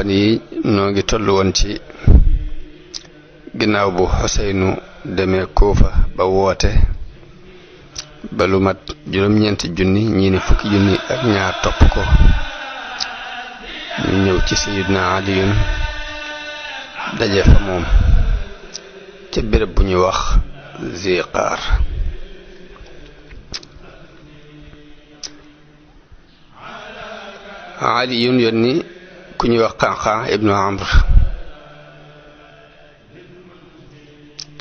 fan yi noo ngi tollu woon ci ginnaaw bu Xuseynu demee Kuufa ba woote ba lu mat juróom-ñeenti junni ñii ne fukki junni ak ñaar topp ko ñu ñëw ci Sayyidina Aliyun daje fa moom ca béréb bu ñuy wax Ziqaar. Aliyun yónni ku ñuy wax Qanqan ibnu Amr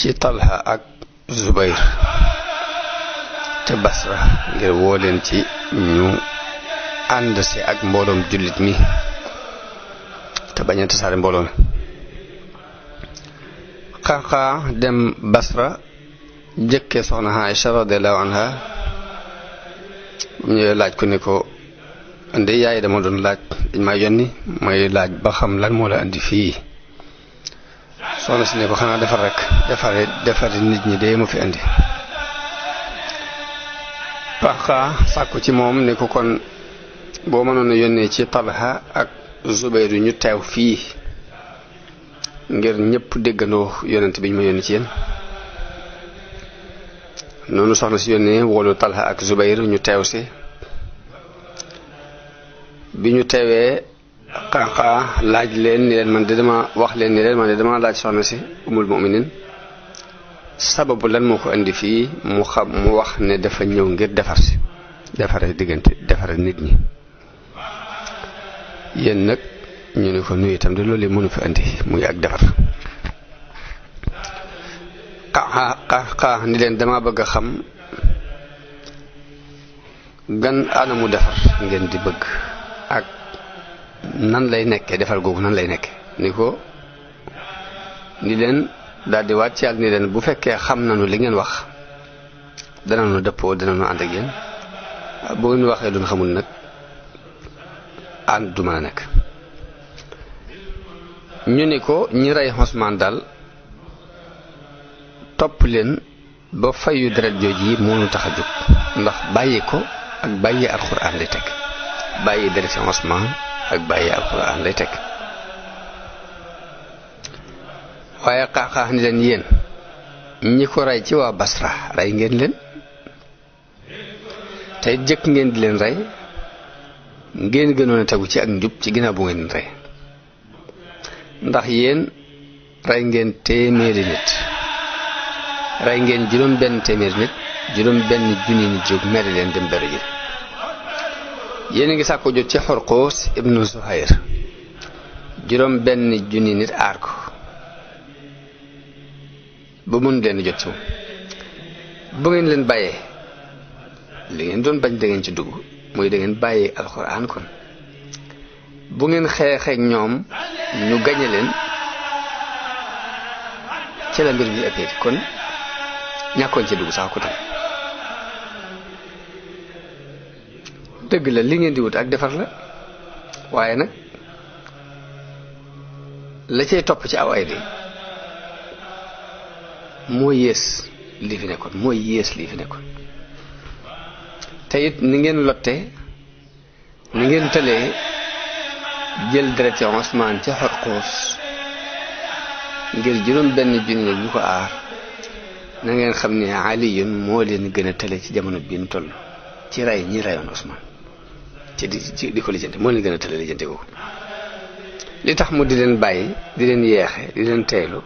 ci Talha ak Zubayr ca Basra ngir woo leen ci ñu ànd si ak mbooloom jullit mi te bañ a tasaare mbooloo mi. Qanqan dem Basra jëkkee soxna Aïcha radiyallahu anha bu ñëwee laaj ko ni ko ande yaay dama doon laaj dañ ma yónni may laaj ba xam lan moo la andi fii. soxna si ne ko xanaa defar rek defar nit ñi de mu fi andi. Qanqan sàkku ci moom ne ko kon boo mënoon a yónnee ci Talha ak Zubayr ñu teew fii ngir ñëpp déggandoo yonent bi ñu ma yónni ci yéen. noonu soxna si yónnee wolu Talha ak Zubayr ñu teew si. bi ñu teewee Qanqan laaj leen ni leen man de dama wax leen ni leen man de dama laaj soxna si umul mu'minin sababu lan moo ko indi fii mu wax ne dafa ñëw ngir defare nit ñi. yéen nag ñu ne ko nuyu itam de loolu mënu fi indi muy ak defar. Qanqan ni leen dama bëgg a xam gan anamu defar ngeen di bëgg ak nan lay nekkee defal googu nan lay nekkee ni leen daal di wàcc yàlla ni leen bu fekkee xam nañu li ngeen wax danañu dëppoo danañu ànd ak yéen bu ngeen waxee duñ xamul nag ànd du mën a nekk. ñu ni ko ñi rey Usmaan daal topp leen ba fayu deret jooju yi moo ñu tax a jóg ndax bàyyi ko ak bàyyi alxuraan lay teg bàyyi deret Usmaan ak bàyyi alxuraan lay teg. waaye Qanqan ni leen yéen ñi ko rey ci waa Basra rey ngeen leen tey jëkk ngeen di leen rey ngeen gënoon a tegu ci ak njub ci ginnaaw bu ngeen rey ndax yéen rey ngeen téeméeri nit rey ngeen juróom benn téeméeri nit juróom benn junni nit jóg mere leen dem beru ji. yéen a ngi sàkko jot ci Xurqus ibnu Zuhayr juróom benn junni nit aar ko ba mun leen jot ci moom bu ngeen leen bàyyee li ngeen doon bañ da ngeen ci dugg muy da ngeen bàyyee alxuraan kon bu ngeen xeexeek ñoom ñu gañe leen ci la mbir bi ëppee kon ñàkkoon ci dugg sax ko tam. dëgg la li ngeen di wut ak defar la waaye nag la cay topp ci aw ay bi moo yées lii fi nekkoon te it ni ngeen lotte ni ngeen tëlee jël dereti Usmaan ca Xurqus ngir juróom benn junni ñu ko aar na ngeen xam ne Aliyun moo leen gën a tële ci jamono bi ñu toll ci rey ñi reyoon Usmaan ci di ko lijjante moo leen gën a tële lijjante ko li tax mu di leen bàyyi di leen yeexe di leen teelu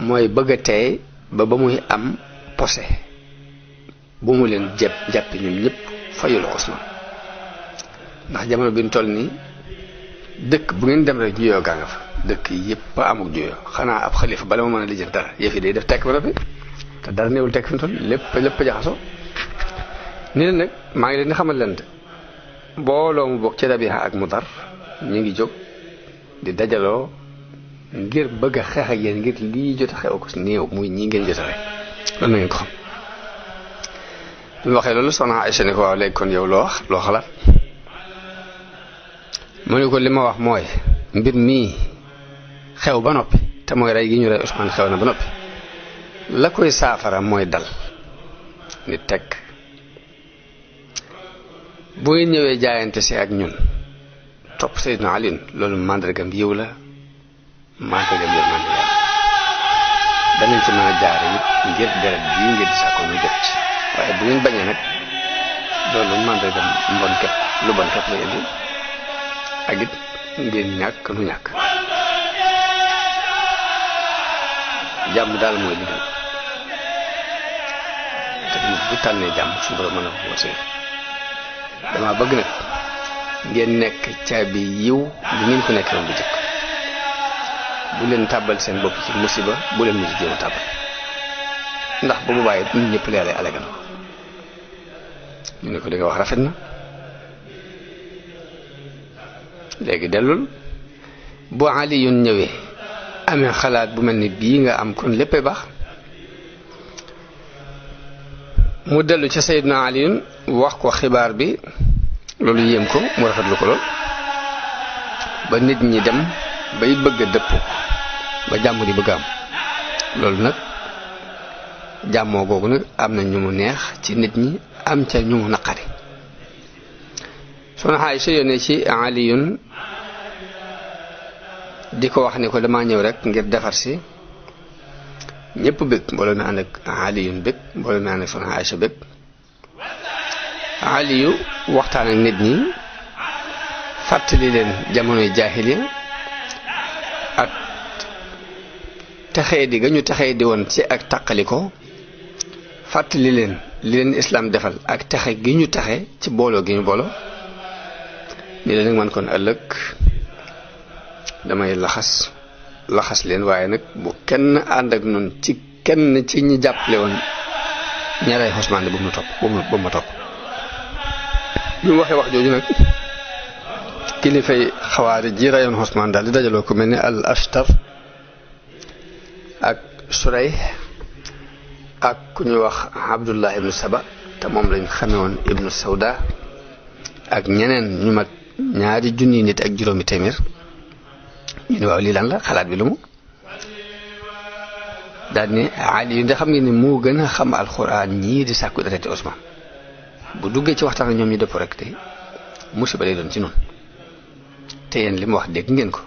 mooy bëgg a teey ba muy am posé bu mu leen jàppi ñoom ñëpp fayul Usmaan ndax jamono bi ñu toll nii dëkk bu ngeen dem rek juyoo gaa nga fa dëkk yëpp a amuk juyoo xanaa ab xalifa bala ma mën a lijjanti dara yëf yi day def tekk ba noppi te dara néewul tekk fi mu toll lépp jaxasoo. ni leen nag maa ngi leen di xamal leen de mbooloo mu bokk ci Rabiha ak Mudar ñu ngi jóg di dajaloo ngir bëgg a xeex ak yéen ngir lii jot a xew ko néew muy ñii ngeen jot a rek loolu na ngeen ko xam. bi mu waxee loolu soxna Aïcha ne ko waaw léegi kon yow loo xalaat mu ne ko li ma wax mooy mbir mii xew ba noppi te mooy rey gi ñu rey Usmaan xew na ba noppi la koy saafara mooy dal ni teg bu ngeen ñëwee jaayante si ak ñun topp Seydina Ali loolu mandargam yiw la mandargam yërmande yàlla danañ ci mën a jaare it ngir deret bii ngir di sàkko ñu jot ci waaye bu ngeen bañee nag loolu mandargam mbon képp lu bon képp la indi ak it ngeen ñàkk nu ñàkk jàmm daal mooy li gën te nit bu tànnee jàmm su borom mën a ko wërsëg dama bëgg nag ngeen nekk caabi yiw li ngeen ko nekk woon bu jëkk bu leen tàbbal seen bopp ci musiba bu leen mujj jéem a tàbbal ndax bu boobaa it ñun ñëpp leeral alegal ñu ne ko li nga wax rafet na léegi dellul bu Ali yun ñëwee amee xalaat bu mel ni bii nga am kon léppay baax mu dellu ca Seydina Ali wax ko xibaar bi loolu yéem ko mu rafetlu ko lool ba nit ñi dem bay bëgg a dëpp ba jàmm di bëgg am loolu nag jàmmoo googu nag am na ñu mu neex ci nit ñi am ca ñu mu naqari Soxna Aysa yónnee ci Aliyun di ko wax ni ko dama ñëw rek ngir defar si ñëpp bëgg mbooloo mi ànd ak Aliyun bëgg mbooloo mi ànd ak Soxna Aysa bëgg Aliyu waxtaan ak nit ñi fàttali leen jamonoy jaahiliya ak texee di ga ñu texee di woon ci ak taqali ko fàttali leen li leen islaam defal ak texe gi ñu texe ci booloo gi ñu booloo ni leen nag man kon ëllëg damay laxas leen waaye nag bu kenn ànd ak noonu ci kenn ci ñi jàppale woon ñaray Usmaan bu mu topp bu ma topp bi mu waxee wax jooju nag kilifay xawaari ji rayoon Usmaan daal di dajaloo ko mel ni al Ashtar ak Suray ak ku ñuy wax Abdullah ibnu Saba te moom lañ xame woon ibnu Sawda ak ñeneen ñu mat 2 junni nit ak juróomi téeméer ñu ne waaw lii lan la xalaat bi lu mu daal ni Ali yu nga xam ngeen ni moo gën a xam alxuraan ñii di sàkku dereti Usmaan bu duggee ci waxtaan ak ñoom ñu dëpp rek te musiba lay doon ci noonu te yéen li mu wax dégg ngeen ko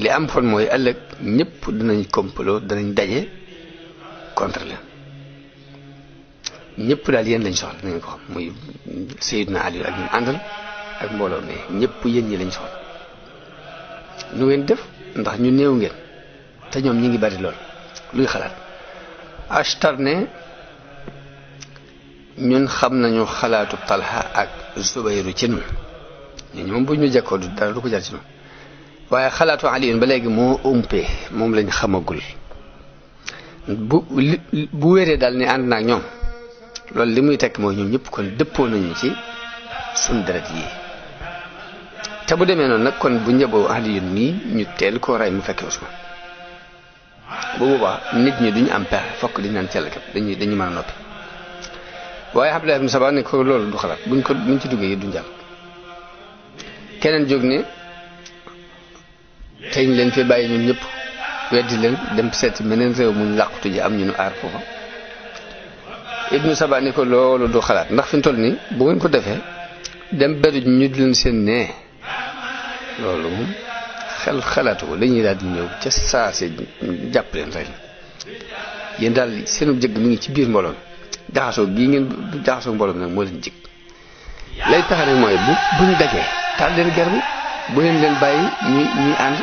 li am kon mooy ëllëg ñëpp dinañ complot danañ daje contre leen ñëpp daal yéen lañ soxla nañ ko xam muy Seydina Ali ak ñu àndal ak mbooloo mais ñëpp yéen ñi lañ soxla nu ngeen def ndax ñu néew ngeen te ñoom ñi ngi bari lool luy xalaat Ashtar ne ñun xam nañu xalaatu Talha ak Zubayru ci ñun ñun moom bu ñu jekkoo du dara du ko jar ci ñun waaye xalaatu Ali ba léegi moo umpee moom lañ xamagul bu wéree daal ni ànd na ak ñoom loolu li muy tekk mooy ñoom ñëpp kon dëppoo nañu ci suñ deret yi te bu demee noonu nag kon bu njaboo Ali nii ñu teel koo rey mu fekkee Usmaan bu boobaa nit ñi duñu am pexe fokk di naan cell képp dañuy mën a noppi waaye Abdullah ibn Saba ne ko loolu du xalaat buñ ci duggee yi du jàll keneen jóg ne tey ñu leen fi bàyyi ñun ñëpp weddi leen dem seeti meneen réew muñ làqutu ji am ñu nu aar foofa ibnu Saba ni ko loolu du xalaat ndax fi mu toll nii bu ngeen ko defee dem beru ñu di leen seen nee loolu moom xalaatu ko dañuy daal di ñëw ca saa si jàpp leen rek yéen daal seenu jëgg mi ngi ci biir mbooloo mi jaxasoo gii ngeen jaxasoo mbooloo mi nag moo leen jëg lay tax nag mooy bu ñu dajee taal leen ger bi bu leen bàyyi ñuy ànd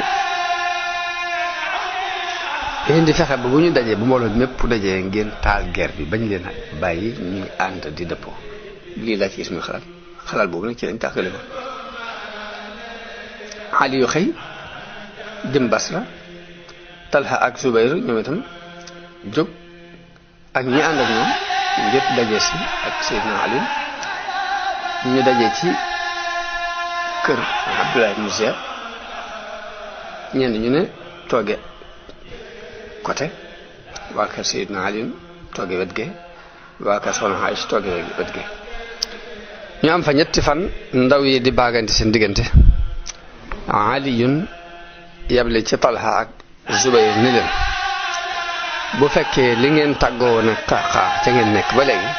ngeen di fexe ba bu ñu dajee bu mbooloo mépp dajee ngeen taal ger bi bañ leen bàyyi ñuy ànd di dëppoo lii laa ci gis muy xalaat boobu nag ci lañ tàkkale ko Ali yu xëy dem Basra Talha ak Zubayr ñoom itam jóg ak ñi ànd ak ñoom ñëpp daje si ak Seydina Ali ñu daje ci kër Abdullah ibn Ziyad ñenn ñu ne tooge côté waa kër Seydina Ali tooge wet ge waa kër Soxna Aysa tooge wet ge ñu am fa 3 fan ndaw yi di baagante seen diggante Aliyun yable ci Talha ak Zubayr ni leen bu fekkee li ngeen tàggoo nag xaaxaa ca ngeen nekk ba léegi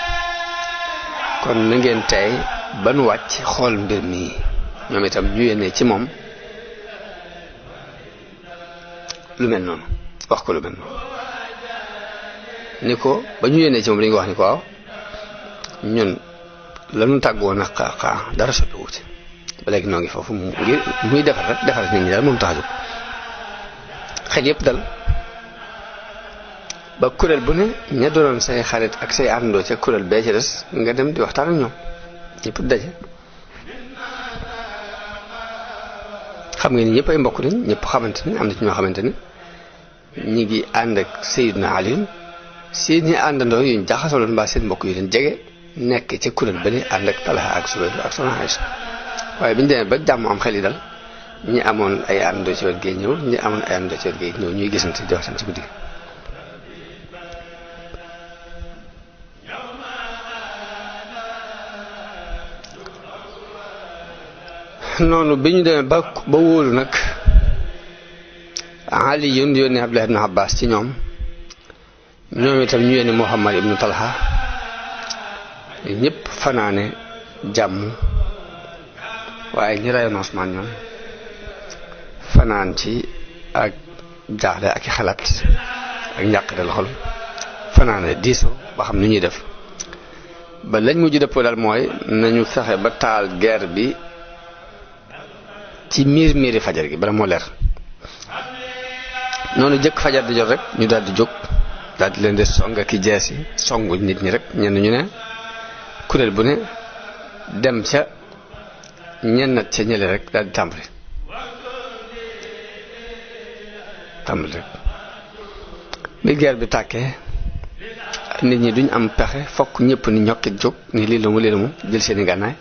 kon na ngeen tey ba nu wàcc xool mbir mi ñoom itam ñu yéene ci moom lu mel noonu wax ko lu mel noonu ni ko ba ñu yéene ci moom dañu wax ni ko waaw ñun lanu tàggoon ak xaaxaa dara soppiwu ci ba léegi noo ngi foofu ngir muy defar rek defar nit ñi daal moom tax a jóg xel yépp dal ba kuréel bu ne ña doonoon say xarit ak say àndoo ca kuréel bee ci des nga dem di waxtaan ak ñoom ñëpp daje xam nga ni ñëpp ay mbokk lañ ñëpp xamante ne am na ci ñoo xamante ne ñi ngi ànd ak Sayyidina Ali seen ñi àndandoo yuñ jaxasoo mbaa seen mbokk yu leen jege nekk ca kuréel ba ni ànd ak Talha ak Zubayr ak Soxna Aysa waaye bi ñu demee ba jàmm am xel yi dal ñi amoon ay àndandoo ci wet gi ñëw ñi amoon ay àndandoo ci wet gi ñëw ñuy gisante di waxtaan ci guddi gi noonu bi ñu demee ba wóolu nag Ali yónni Abdullah ibn Abbas ci ñoom itam ñu yónni Muhammad ibnu Talha ñëpp fanaane jàmm waaye ñi rayoon Usmaan ñoom fanaan ci ak jaaxle ak i xalaat ak njàqare xol fanaane diisoo ba xam ni ñuy def ba lañ mujj dëppoo daal mooy nañu fexe ba taal guerre bi ci miiri fajar gi bala moo leer noonu jëkk fajar di jot rek ñu daal di jóg daal di leen di song ak i jeesi songu nit ñi rek ñenn ñu ne kuréel bu ne dem ca ñennat ca ñële rek daal di tàmbali rek bi guerre bi tàkkee nit ñi duñ am pexe fokk ñëpp ni ñokkit jóg ni lii la mu jël seeni gànnaay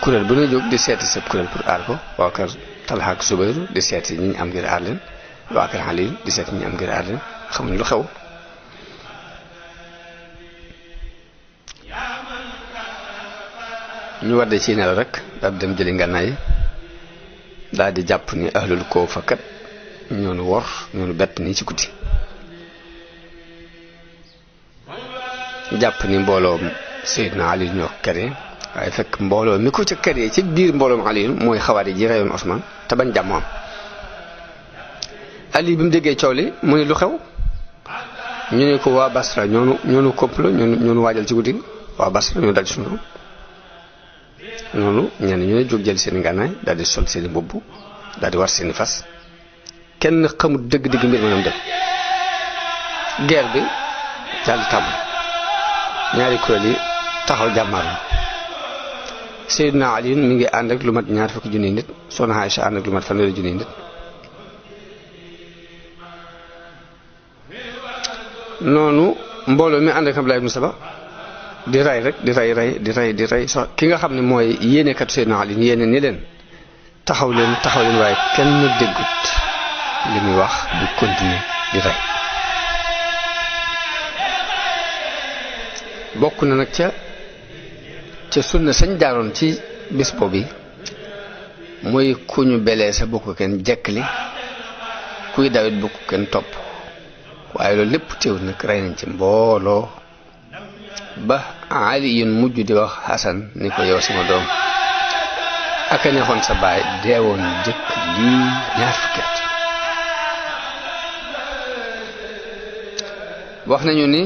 kuréel bu ne jóg di seeti sëb kuréel pour aar ko waa kër Talha ak Zubayr di seeti ñi ñu am ngir aar leen waa kër Ali di seeti ñi ñu am ngir aar leen xamuñ lu xew ñu war de ci nelaw rek daal dem jëli ngànnaay yi daal di jàpp ni ahlul Kuufa kat ñoonu wor ñoonu bett nii ci guddi jàpp ni mbooloo Seydina Ali ñoo kere waaye fekk mbooloo mi ko ca kere ci biir mbooloom Ali mooy xawaari ji reyoon Usmaan te bañ jàmm am Ali bi mu déggee coow li mu ne lu xew ñu ne ko waa Basra ñoonu complot ñoonu waajal ci guddi waa Basra ñoo dal ci sunu noonu ñenn ñu ne jóg jël seen ngànnaay daal di sol seen mbubb daal di war seen fas kenn xamul dëgg-dëgg mbir maanaam dem guerre bi daal di tàmm ñaari kuréel yi taxaw jàmmaarlu Seydina Ali mi ngi ànd ak lu mat 20 junniy nit Soxna Aysa ànd ak lu mat 100 junniy nit noonu mbooloo mi ànd ak Abdullah ibn Saba di ray rek di ray so ki nga xam ne mooy yéenekat Seydina Ali yéene ni leen taxaw leen waaye kenn déggut li muy wax bu continuer di ray bokk na nag ca sunna sañ jaaroon ci bis boobu mooy ku ñu belee sa bokk kenn jekkli kuy dawit bokk kenn topp waaye loolu lépp teew nag rey nañ ci mbooloo ba Ali yun mujj di wax Hasan ni ko yow sama doom aka neexoon sa baay deewoon jëkk lii 20 at wax nañu ni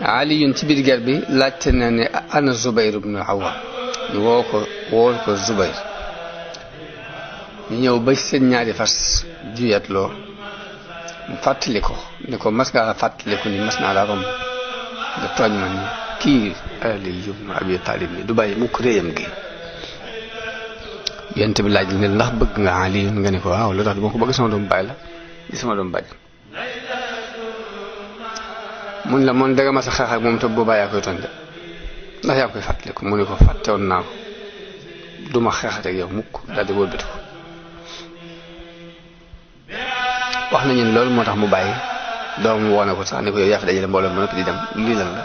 Ali yun ci biir guerre bi laajte na ne ana Zubayr ibn Awwam ñu woo ko Zubayr ñu ñëw ba seen ñaari fas juyatloo mu fàttali ko ni ko mas ngaa fàttaliku ni mas naa la romb nga tooñ ma ni kii Ali ibn Abi Talib ni du bàyyi mukk réyam gi yent bi laaj ne ndax bëgg nga Ali nga ne ko waaw lu tax du ma ko bëgg sama doom bàyyi la di sama doom bàyyi mun la moom danga mas a xeex ak moom te boobaa yaa koy tooñ de ndax yaa koy fàttaliku mu ne ko fàttewoon naa ko duma xeexate ak yow mukk daal di wëlbati ko wax nañu ne loolu moo tax mu bàyyi doom woone ko sax ni ko yow yaa fi dajale mbooloo ba noppi di dem lii lan la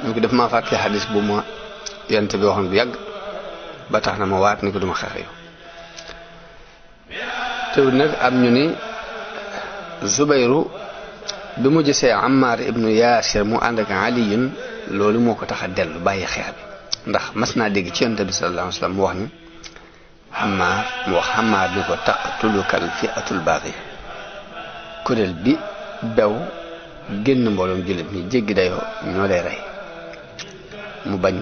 ñu ko def maa fàttali xadis bu ma yonent bi waxoon bu yàgg ba tax na ma waat ni ko duma xeex yow teewul nag am ñu ni Zubayru bi mu gisee Ammar ibnu Yaasir mu ànd ak Aliyun loolu moo ko tax a dellu bàyyi xeex bi ndax mas naa dégg ci yonent bi sallallahu alayhi wa sallam mu wax ni Ammaar ni ko taqtulukal fi'atul baaxiya kuréel bi bew génn mbooloom jullit ñi jéggi dayoo ñoo lay rey mu bañ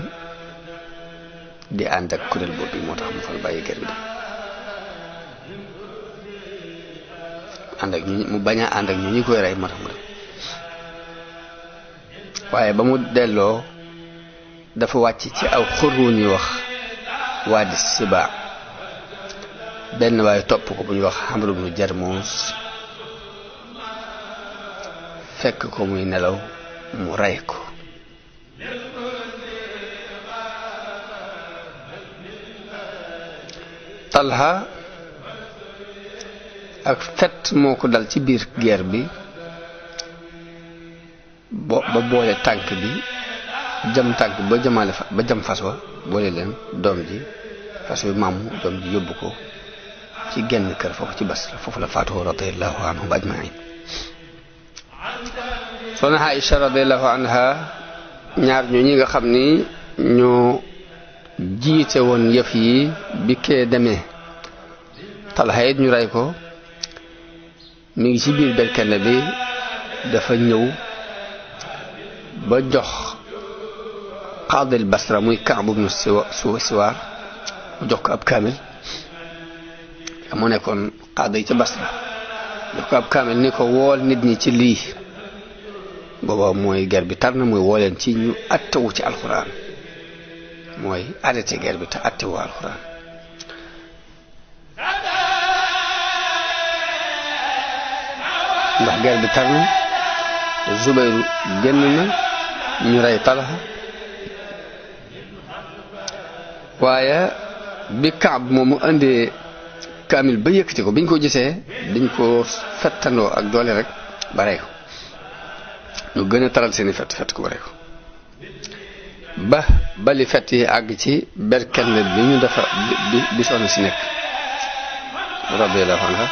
di ànd ak kuréel boobu moo tax mu fal bàyyi ger bi mu bañ a ànd ak ñu ñi koy rey moo tax mu dem waaye ba mu delloo dafa wàcc ci aw xur wu ñuy wax Waadi Sibaa benn waaye topp ko bu ñuy wax Amr ibnu Jarmuus fekk ko muy nelaw mu rey ko Talha ak fet moo ko dal ci biir guerre bi ba boole tànk bi jam tànk ba jamaale ba jam fas wa boole leen doom ji fas wi maamu doom ji yóbbu ko ci genn kër foofu ci Basra foofu la faatu radiyallahu anhu ajmain soxna Aïcha radiyallahu anha ñaar ñu ñi nga xam ni ñoo jiite woon yëf yi bi kee demee Talha it ñu rey ko mi ngi ci biir berkelle bi dafa ñëw ba jox qaadil Basra muy Ka'b ibn Siwaar mu jox ko ab kaamil moo nekkoon qaadi yi ca Basra jox ko ab kaamil ni ko wool nit ñi ci lii booba mooy guerre bi tar na muy wooleen ci ñu attewu ci alxuraan mooy arrêté guerre bi te attewu alxuraan ndax guerre bi tar na Zubayru génn na ñu rey Talha waaye bi Kaab moomu indee kaamil ba yëkkati ko biñ ko gisee dañ ko fettandoo ak doole rek ba rey ko ñu gën a taral seeni fett ko ba rey ko ba bali fett yi àgg ci berkelle bi ñu dafa bi soxna si nekk radiyallahu anha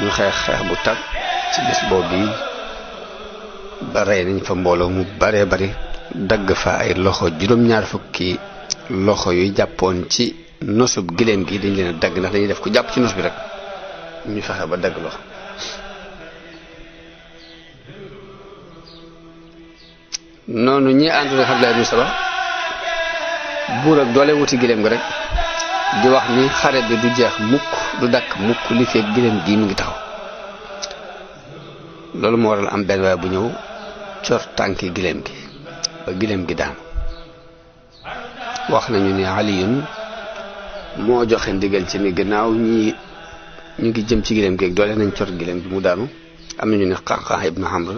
ñu xeex bu tar ci bés boobu bi ba rey nañ fa mbooloo mu baree bari dagg fa ay loxo juróom-ñaar fukki loxo yuy jàppoon ci nosub giléem gi dañ leen a dagg ndax dañuy def ku jàpp ci nos bi rek ñu fexe ba dagg loxo noonu ñi àndoon ak Abdullah ibn Saba buur ak doole wuti giléem gi rek di wax ni xare bi du jeex mukk du dakk mukk li fekk giléem gi mu ngi taxaw loolu moo waral am benn waaye bu ñëw cor tànki giléem gi ba giléem gi daanu wax nañu ni Aliyun moo joxe ndigal ci ni gannaaw ñi ñu ngi jëm ci giléem gi ak doole nañ cor giléem gi mu daanu am nañu ni Qaqaa ibnu Amr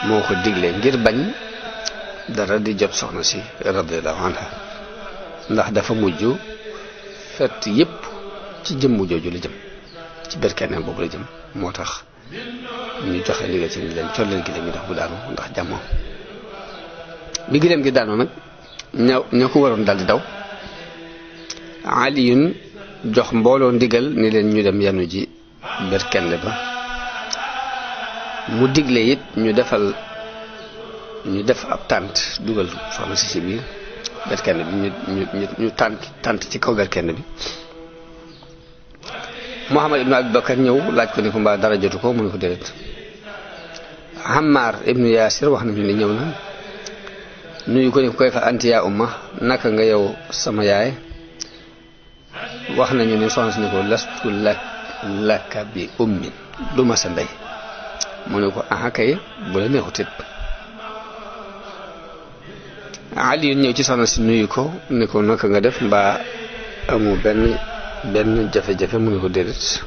moo ko digle ngir bañ dara di jot soxna si radiyallahu anha ndax dafa mujj fett yépp ci jëmmu jooju la jëm ci berkenne boobu la jëm moo tax ñu joxe ndigal ci ni leen cor leen giléem gi ndax bu daanu ndax jàmmoo bi giléem gi daanoo nag ña ko waroon daldi daw Aliyun jox mbooloo ndigal ni leen ñu dem yanu ji berkelle ba mu digle it ñu def ab tànt dugal soxna si ci biir berkenne bi ñu tànt ci kaw berkenne bi Muhammad ibnu Abi Bakar ñëw laaj ko ni ko mbaa dara jotu ko mu ne ko déedéet Ammar ibnu Yaasir wax nañu ni ñëw na nuyu ko ni koy fa anti yaa umma naka nga yow sama yaay wax nañu ni soxna si ni ko lastu laka bi ummin du ma sa ndey mu ne ko aha kay bu la neexut it Ali ñëw ci soxna si nuyu ko ni ko naka nga def mbaa amu benn jafe-jafe mu ne ko déedéet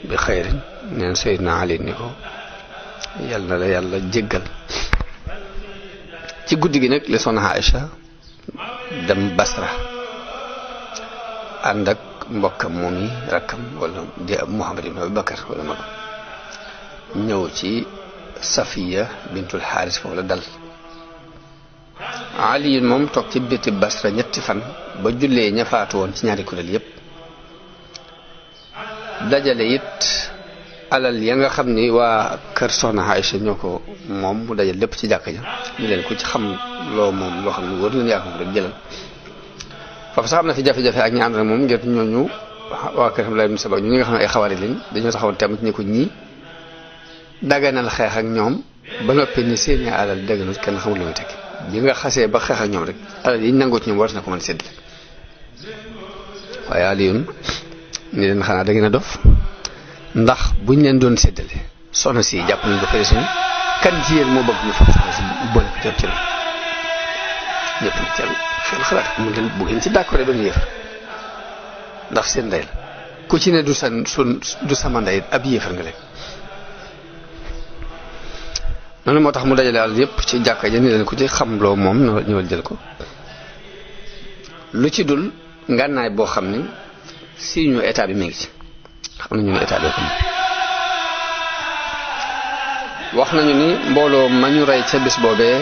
bi xayrin neen Seydina Ali ni ko yal na la yàlla jéggal ci guddi gi nag li soxna Aïcha dem Basra ànd ak mbokkam moom yi rakkam wala di Muhammad ibn Abi Bakar wala mag ñëw ci Safiya bintul Xaaris foofu la dal Ali moom toog ci biti Basra ñetti fan ba jullee ña faatu woon ci ñaari kuréel yépp dajale it alal ya nga xam ni waa kër soxna Aïcha ñoo ko moom mu dajal lépp ci jàkka ja ñu leen ku ci xam loo moom loo xam ne wóor leen yaa ko rek jëlal foofu sax am na fi jafe-jafe ak ñi ànd nag moom ngir ñooñu waa kër xam la ibn Saba ñu ñi nga xam ne ay xawaari lañ dañoo taxawoon tamit ni ko ñii daganal xeex ak ñoom ba noppi ni seeni alal daganal kenn xamul lu muy tekki bi nga xasee ba xeex ak ñoom rek alal yi nangoo ci ñoom war na ko mën séddale waaye Aliyun ni leen xanaa da ngeen a dof ndax buñ leen doon séddale soxna si jàpp nañ ko fële suñu kan ci yéen moo bëgg ñu fab soxna si boole ko jot ci la ñëpp na cel xel xalaat mu leen bu ngeen ci d'accord doon yëf ndax seen ndey la ku ci ne du sama ndey ab yéefar nga leen noonu moo tax mu dajale àll yëpp ci jàkka ja ni leen ku ci xam loo moom ñëwal jël ko lu ci dul ngànnaay boo xam ni si ñu état bi mi ngi ci xam nañu ne état bi xam wax nañu ni mbooloo ma ñu rey ca bis boobee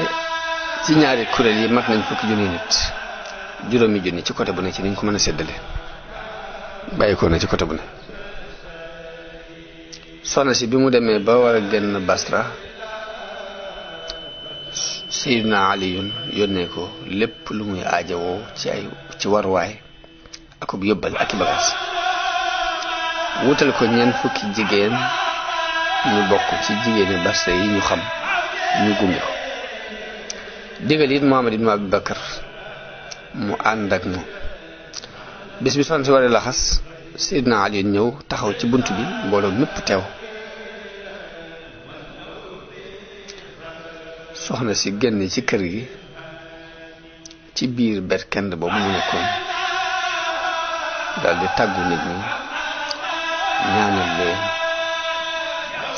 ci ñaari kuréel yi mat nañ fukki junni nit juróomi junni ci côté bu ne ci niñ ko mën a séddale bàyyi ko na ci côté bu ne soxna si bi mu demee ba war a génn Basra Sayyidina Aliyun yónnee ko lépp lu muy aajowoo ci waruwaay akub yóbbal ak i bagaas wutal ko ñeent fukki jigéen ñu bokk ci jigéeni Basra yi ñu xam ñu gunge ko digal it Muhammad ibn Abi Bakar mu ànd ak moom bis bi soxna si waree laxas Sayyidina Aliyun ñëw taxaw ci bunt bi mbooloo mépp teew soxna si génn ci kër gi ci biir berkend boobu mu nekkoon daal di tàggu nit ñi ñaanal leen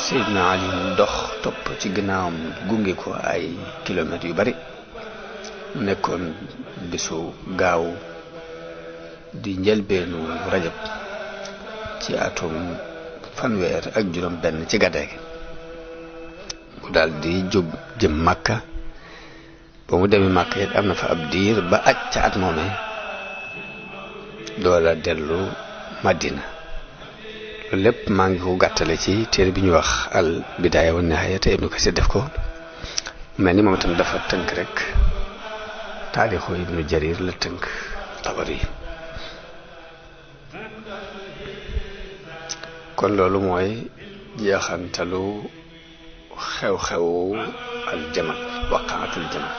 Seydina Ali mu dox topp ci ginnaawam gunge ko ay kilomètres yu bari mu nekkoon bisu gaaw di njëlbeenu Rajab ci atum fanweer ak juróom benn ci gàddaay gi mu daal di jëm Makka ba mu demee Makka it am na fa ab diir ba aj ca at moomee doola dellu Madina loolu lépp maa ngi ko gàttale ci téere bi ñu wax al bidaaya wa nihaaya te Ibnu Kasir def ko mel ni moom itam dafa tënk rek taarixu Ibnu Jarir la tënk Tabari kon loolu mooy jeexantalu xew-xewu al jamal waqaatul jamal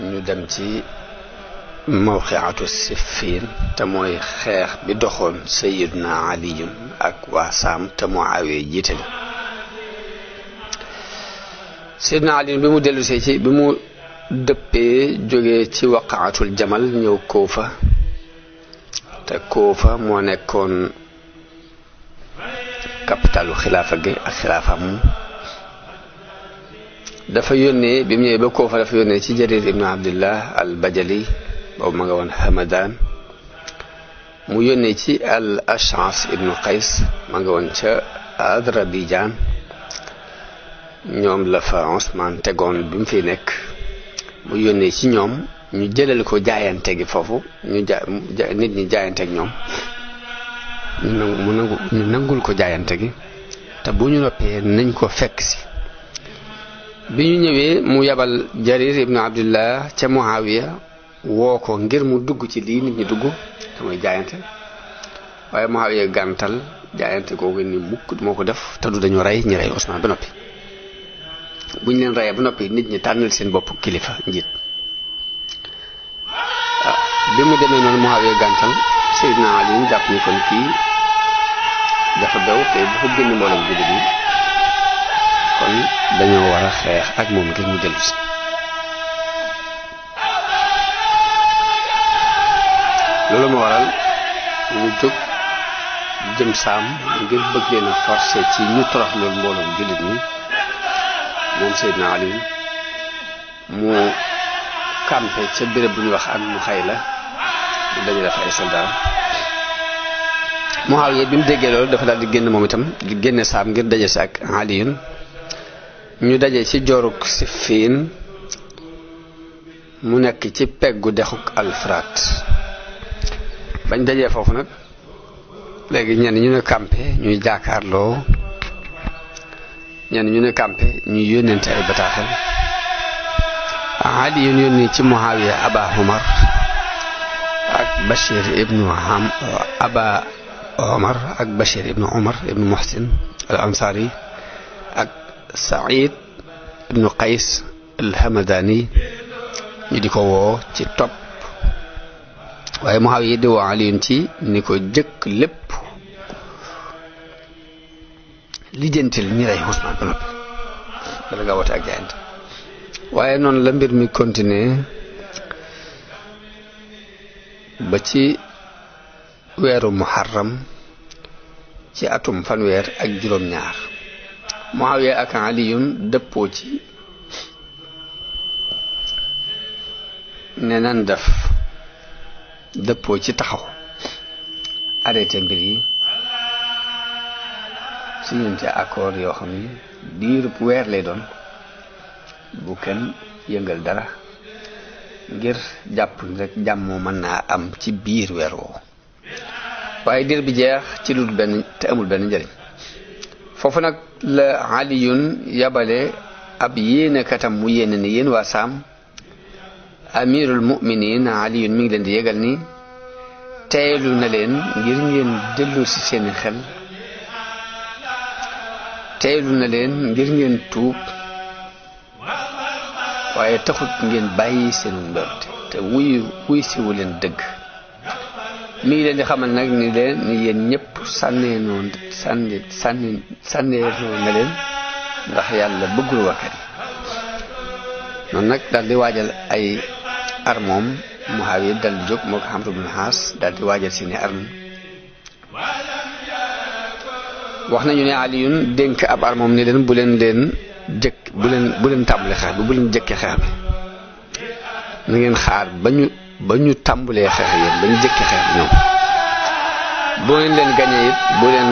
ñu dem ci mawqiatu Siffin te mooy xeex bi doxoon Sayyiduna Aliyun ak waa Saam te Muawiya jiite la Sayyiduna Aliyun bi mu dellusee ci bi mu dëppee jógee ci waqaatul jamal ñëw Kuufa te Kuufa moo nekkoon capitalu xilaafa gi ak xilaafam dafa yónnee bi mu ñëwee ba Kuufa dafa yónnee ci Jarir ibnu Abdillah al Bajali boobu ma nga woon Hamadan mu yónnee ci al Ash'as ibnu Qays ma nga woon ca Adrabijaan ñoom la fa Usmaan tegoon bi mu fi nekk mu yónnee ci ñoom ñu jëlal ko jaayante gi foofu nit ñi jaayante ak ñoom ñu nangul ko jaayante gi te bu ñu noppee nañ ko fekk si bi ñu ñëwee mu yabal Jarir ibnu Abdullah ca Muawiya woo ko ngir mu dugg ci lii nit ñi dugg te mooy jaayante waaye Muawiya gàntal jaayante googu ni mukk moo ko def te du dañu rey ñi rey Usmaan ba noppi bu ñu leen reyee ba noppi nit ñi tànnal seen bopp kilifa njiit bi mu demee noonu Muawiya gàntal Seydina Ali jàpp ni kon kii dafa bew te bu ko génn mboolem jullit yi kon dañoo war a xeex ak moom ngir mu dellu si loolu ma waral ñu jóg jëm Saam ngir bëgg leen a forcer ci ñu torox loolu mboolem jullit ñi moom Seydina Ali mu campé ca béréb bu ñuy wax ak mu xay la di daje dafa ay soldat Muawiya bi mu déggee loolu dafa daal di génn moom itam di génne Saam ngir daje si ak Aliyun ñu daje ci jooruk Siffin mu nekk ci peggu dexuk Alfuraat bañ dajee foofu nag léegi ñenn ñu ne campé ñuy jaakaarloo ñenn ñu ne campé ñuy yónnente ay bataaxal Ali yónni ci Muawiya Aba Omar ak Bachir ibnu Aba Omar ak Bachir ibnu Omar ibnu Muhsin al Ansari ak Saïd ibnu Qays al Hamadani ñu di ko woo ci topp waaye Muawiya di woo Ali ci ni ko jëkk lépp lijjantil ñi rey Usmaan ba noppi bala nga woote ak jaayante waaye noonu la mbir mi continuer ba ci weeru Muharram ci atum fanweer ak juróom-ñaar Muawiya ak Aliyun dëppoo ci ne nan def dëppoo ci taxaw arrêté mbir yi signante accord yoo xam ni diirub weer lay doon bu kenn yëngal dara ngir jàpp rek jàmm mën naa am ci biir weer woowu waaye diir bi jeex ci lu benn te amul benn njëriñ foofu nag la Aliyun yabale ab yéene katam mu yéene ni yéen waa Saam amirul mu'minin Aliyun mi ngi leen di yégal ni teelu na leen ngir ngeen dellu ci seeni xel teelu na leen ngir ngeen tuub waaye taxut ngeen bàyyi seenu mbërte te wuy siwu leen dëgg mi ngi leen di xamal nag ni leen ni yéen ñëpp sànneenoo na leen ndax yàlla bëggul warkat yi noonu nag daal di waajal ay armoom Muawiya dal di jóg moo ko Amr ibn Haas daal di waajal seeni arme wax nañu ne Aliyun dénk ab armoom ni leen bu leen tàmbale xeex bi bu leen jëkke xeex bi na ngeen xaar ba ñu tàmbalee xeex yéen ba ñu jëkke xeex bi ñoom boo leen gañee it bu leen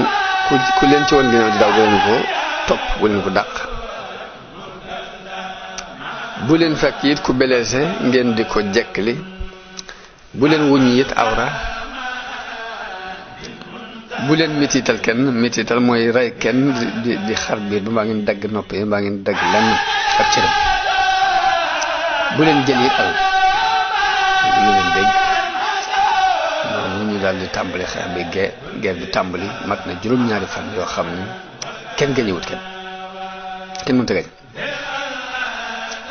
ku leen ci woon ginnaaw di daw bu leen ko topp bu leen ko dàq bu leen fekk it ku blessé ngeen di ko jekkali bu leen wuññi it awra bu leen mitital kenn mitital mooy rey kenn di xar biir ba mbaa ngeen dagg nopp yi mbaa ngeen dagg lenn ak cëram bu leen jël it alal ñu leen dégg noonu ñu daal di tàmbali xeex bi guerre bi tàmbali mat na juróom-ñaari fan yoo xam ni kenn gañewut kenn mënta gañ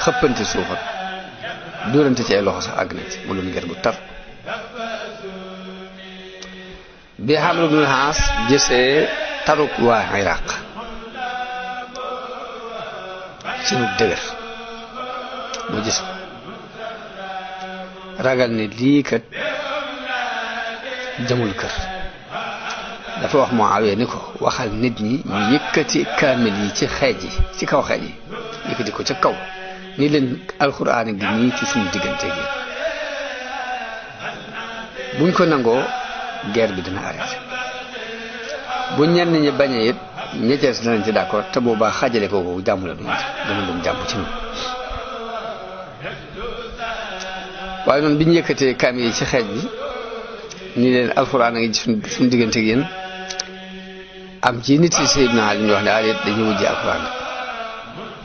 xëppante suuf ak dóorante ci ay loxo sax àgg na ci mu doon guerre bu tar bi Amr ibn Haas gisee taruk waa Iraq sunu dëgër mu gis ragal ne lii kat jamul kër dafa wax Muawiya ni ko waxal nit ñi ñu yëkkati kaamil yi ci xeej yi ci kaw xeej yi yëkkati ko ca kaw ni leen alxuraan gi nii ci suñu diggante gi buñ ko nangoo guerre bi dina arrêté bu ñenn ñi bañee it ñetees danañ ci d'accord te boobaa xaajale ko jàmm la duñ dana doon jàmm ci ñun waaye noonu bi ñu yëkkatee kaamil yi ci xeej bi ni leen alxuraan a ngi ci suñu diggante gi yéen am ci nit yi Seydina Ali ñu wax ne Ali dañuy wujji alxuraan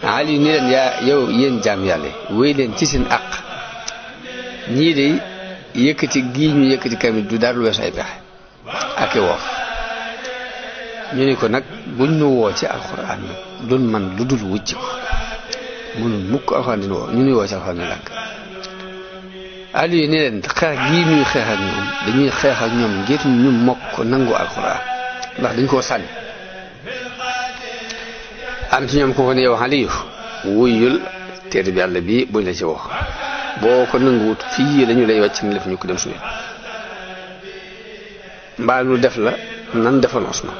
Ali ni leen yow yéen jaam yàlla wéy leen ci seen àq ñii de yëkkati gii ñu yëkkati kamit du dara lu weesu ay pexe ak i woof ñu ni ko nag buñ nu woo ci alxuraan nag doon man lu dul wujji ko mënul mukk alxuraan dina woo ñu nuy woo ci alxuraan ni lànk Ali ni leen xeex gii ñuy xeex ak ñoom dañuy xeex ak ñoom ngir ñu mokk ko nangu alxuraan ndax dañ koo sànni am ci ñoom ko ko ne yow Aliyu wuyul téere bi yàlla bi buñ la ci wax boo ko nanguwut fii lañu lay wàcc ni def ñu ko dem suñu mbaa lu def la nan defoon Usmaan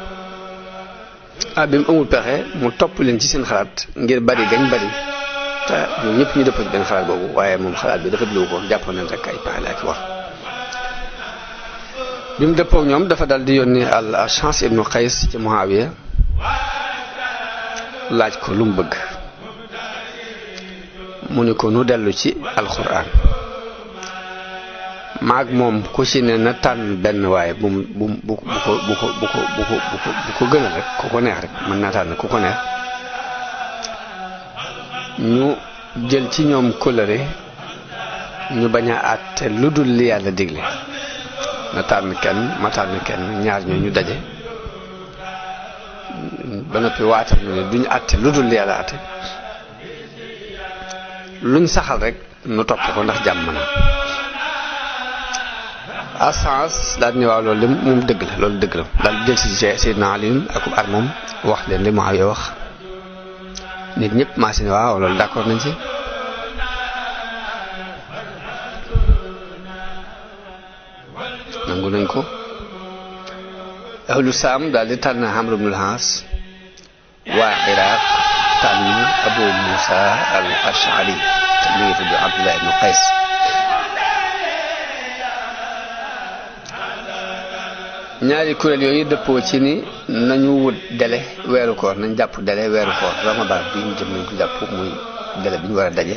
bi mu amul pexe mu topp leen ci seen xalaat ngir bari gañ bari te ñoom ñëpp ñu dëppoo ci benn xalaat boobu waaye moom xalaat bi dafa dlu ko jàpp nañ rek ay pexe la ak war bi mu dëppoo ñoom dafa dal di yónni al Chance ibnu Qays ci Muawiya laaj ko lu mu bëgg mu ni ko nu dellu ci alxuraan maag moom ku ci ne na tànn benn waaye bu ko gënal rek ku ko neex rek mën naa tànn ku ko neex ñu jël ci ñoom kóllëre ñu bañ a àtte lu dul li yàlla digle na tànn kenn ma tànn kenn ñaar ñoo ñu daje ba noppi waatal ñu ne duñu àtte lu dul li yàlla àtte luñ saxal rek nu topp ko ndax jàmm na asans daal ni waaw loolu de moom dëgg la loolu dëgg la daal jël si Seydina Ali ak ar moom wax leen li Muawiya wax nit ñëpp maa si ne waaw loolu d'accord nañ ci nangu nañ ko ahlu Saam daal di tànn Amr ibn al-As waa Iraq tànn Abu Musa al-Ash'ari te mu ngi tudd Abdullah ibn Qays ñaari kuréel yooyu dëppoo ci ni nañu wut délai weeru koor nañ jàpp délai weeru koor Ramadan bi ñu jëm nañ ko jàpp muy délai bi ñu war a daje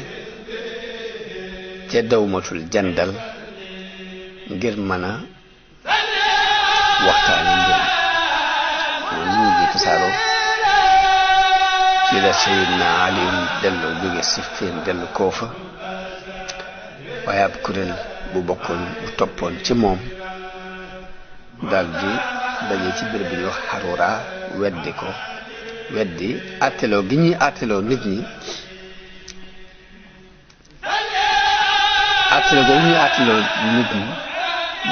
ca dawmatul jandal ngir mën a waxtaani mbir moom ñu ngi tasaaroo ci la Seydina Ali dellu jóge Siffin dellu Koofa waaye ab kuréel bu bokkoon bu toppoon ci moom daal di daje ci béréb bi ñuy wax Harura weddi àtteloo gi ñuy àtteloo nit ñi àtteloo gi ñuy àtteloo nit ñi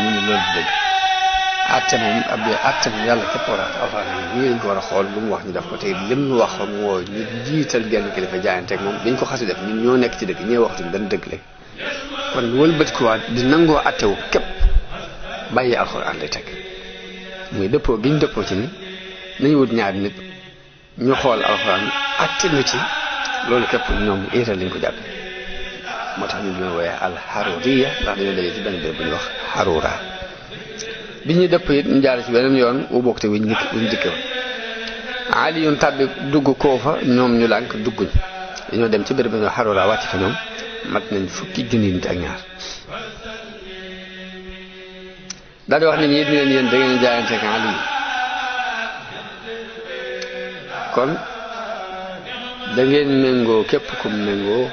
ñu ne loolu dëgg àtte moom àtte moom yàlla képp war a alxuraan yi ñu ko war a xool lu mu wax ñu def ko tey lim nu wax mu woo ñu jiital genn kilifa jaayanteeg moom dañ ko xasi def ñun ñoo nekk ci dëgg ñee waxtuñ dañ dëgg léegi kon wëlbati ko waat di nangoo àttewu képp bàyyi alxuraan lay teg muy dëppoo gi ñu dëppoo ci ni nañu wut ñaari nit ñu xool alxuraan àtte ñu ci loolu képp ñoom iital lañ ko jàppe moo tax ñu leen wooyee al-Haruriya ndax dañoo daje ci benn béréb bu ñuy wax Harura bi ñuy dëpp it ñu jaar ci beneen yoon wu bokk te wuñ dikke woon Ali yun tàbbi dugg Koofa ñoom ñu lànk dugguñ dañoo dem ci béréb bu ñuy wax Harura wàcc fa ñoom mat nañ fukki junni nit ak ñaar daal di wax nit ñi it leen yéen da ngeen jaayante ak Ali kon da ngeen méngoo képp kum méngoo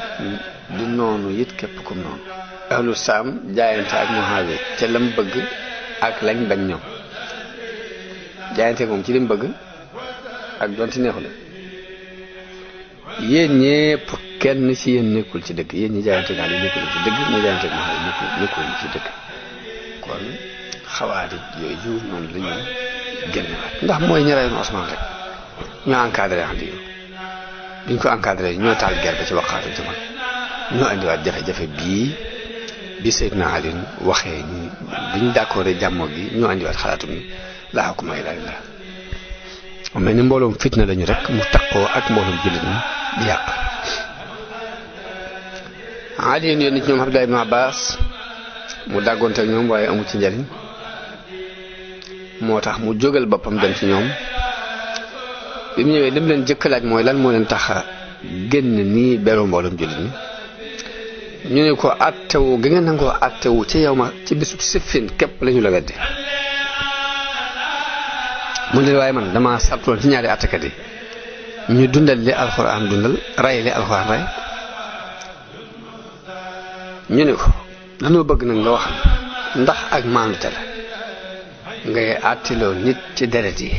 di noonu it képp kum noonu ahlu Saam jaayante ak Muawiya te lam bëgg ak lañ bañ ñoom jaayante moom ci lim bëgg ak doon ci neexu la yéen ñépp kenn ci yéen nekkul ci dëgg yéen ñi jaayante ak Ali nekkul ci dëgg ñi jaayante ak Muawiya nekkul ci dëgg kon xawaarij yooyu noonu la ñu génnewaat ndax mooy ñi reyoon Usmaan rek ñoo encadré xam lii biñ ko encadré ñoo taal guerre ba ci waxaatu ci man ñoo andiwaat jafe-jafe bii bi Seydina Ali waxee ñi biñ d'accord jàmmo gi ñoo andiwaat xalaatum ni laa hukma illaa lillaah mel ni mbooloom fitna lañu rek mu taqoo ak mbooloom jullit ñi di yàq Ali yónni ci ñoom Abdullah ibn Abbas mu dàggoonte ak ñoom waaye amul ci njariñ moo tax mu jógal boppam dem ci ñoom bi mu ñëwee dem leen jëkk laaj mooy lan moo leen tax a génn nii beru mbooloom jullit ñi ñu ne ko àttewu gi nga nangoo àttewu ci yow ma ci bisu Siffin képp lañu la weddi mu ne waaye man dama sartoon ci ñaari àttekat yi ñu dundal li alxuraan dundal rey li alxuraan rey ñu ne ko dañoo bëgg nag nga wax ndax ak maandute la ngay àttiloo nit ci deret yi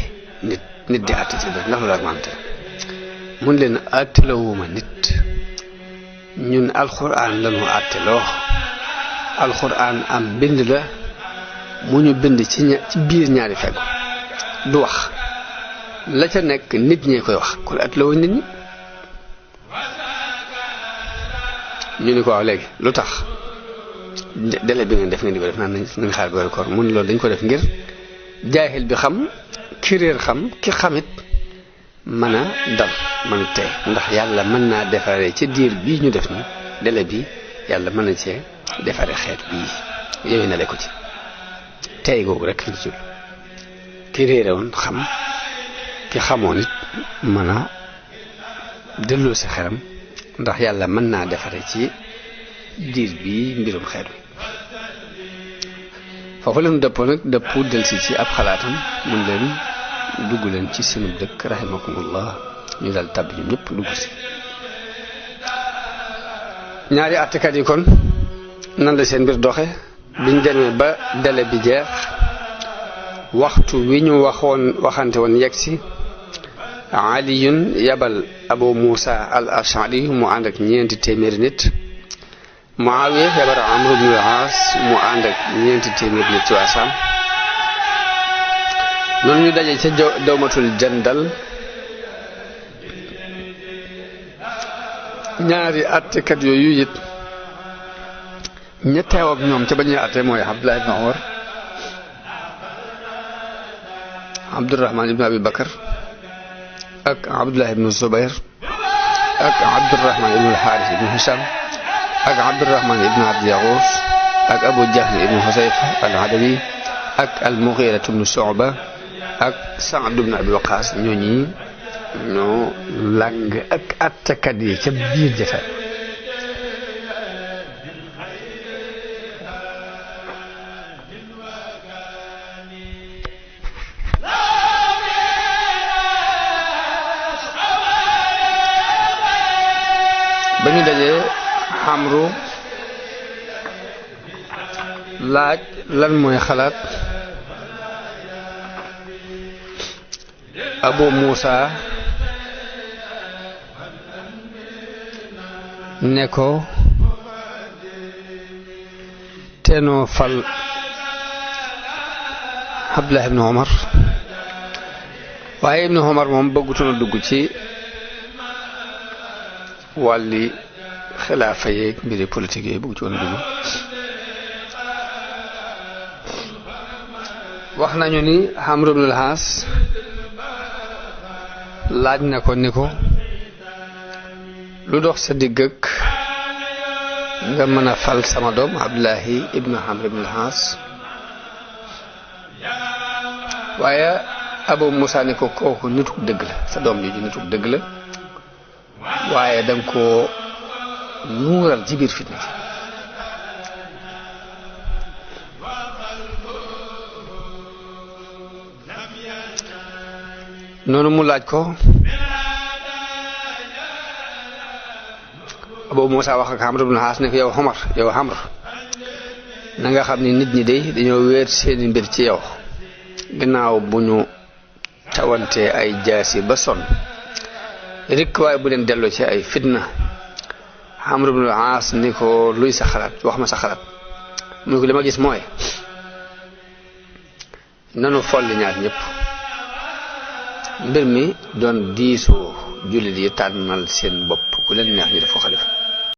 nit di àtte ci deret ndax loolu ak maandute la mun leen àttiloowuma nit ñun alxuraan lañu àttiloo alxuraan am bind la mu ñu bind ci biir ñaari feggu du wax la ca nekk nit ñee koy wax kon àttiloo nit ñi ñu ni ko waaw léegi lu tax délai bi ngeen def ngeen di ko def naan nañ xaar weeru koor mu ne loolu dañ ko def ngir jaahil bi xam ki réer xam ki xamit mën a dal mën a tey ndax yàlla mën naa defaree ci diir bii ñu def ni délai bi yàlla mën na cee defaree xeet bii yooyu na le ko ci tey googu rek li ci ki réere woon xam ki xamoon it mën a delloo si xelam ndax yàlla mën naa defare ci diir bi mbirum xeet wi foofu leen dëppoo nag dëpp delsi ci ab xalaatam mun leen dugg leen ci sunu dëkk rahimakumullah ñu dal tàbbi ñoom ñëpp dugg si ñaari àttekat yi kon nan la seen mbir doxe biñ demee ba délai bi jeex waxtu wi ñu waxante woon yegg si aliyun yabal abu musa al ashari mu ànd ak ñeenti téeméeri nit muawiya yabal amru ibn al-aas mu ànd ak ñeenti téeméeri nit ci waa Saam noonu ñu daje ca dawmatul jandal ñaari attekat yooyu it ña teew ak ñoom ca ba ñuy atte mooy Abdullah ibn Umar Abdurrahman ibn Abi Bakar ak Abdullah ibn Zubair ak Abdurrahman ibn al-Harith ibn Hisham ak Abdurrahman ibn Abd Yaghus ak Abu Jahl ibn Huzayfa al-Adawi ak al-Mughira ibn Shu'ba ak Sa'd ibn Abi Waqqas ñooñi ñoo lang ak attekat yi ca biir jotaay ba ñu dajee Amru laaj lan mooy xalaat Abu Musa ne ko teenoo fal Abdullah ibn Umar waaye ibn Umar moom bëggutoon a dugg ci wàlli xilaafa yeeg mbiri politique yi bëgg ci woon dugg wax nañu ni Amr ibn al-As laaj na ko ni ko lu dox sa digg ak nga mën a fal sama doom Abdullahi ibn Amr ibn al-As waaye Abu Musa ni ko kooku nituk dëgg la sa doom ji nituk dëgg la waaye danga ko nuural ci biir fitna ji noonu mu laaj ko Abu Musa wax ak Amr ibn al-As ne ko yow Amr na nga xam ni nit ñi de dañoo wéer seeni mbir ci yow gannaaw bu ñu tawante ay jaasi ba sonn rek waaye bu leen delloo ci ay fitna Amr ibn al-As ni ko luy sa xalaat wax ma sa xalaat mu ko li ma gis mooy nanu folli ñaar ñëpp mbir mi doon diisoo jullit yi tànnal seen bopp ku leen neex ñu def ko xalifa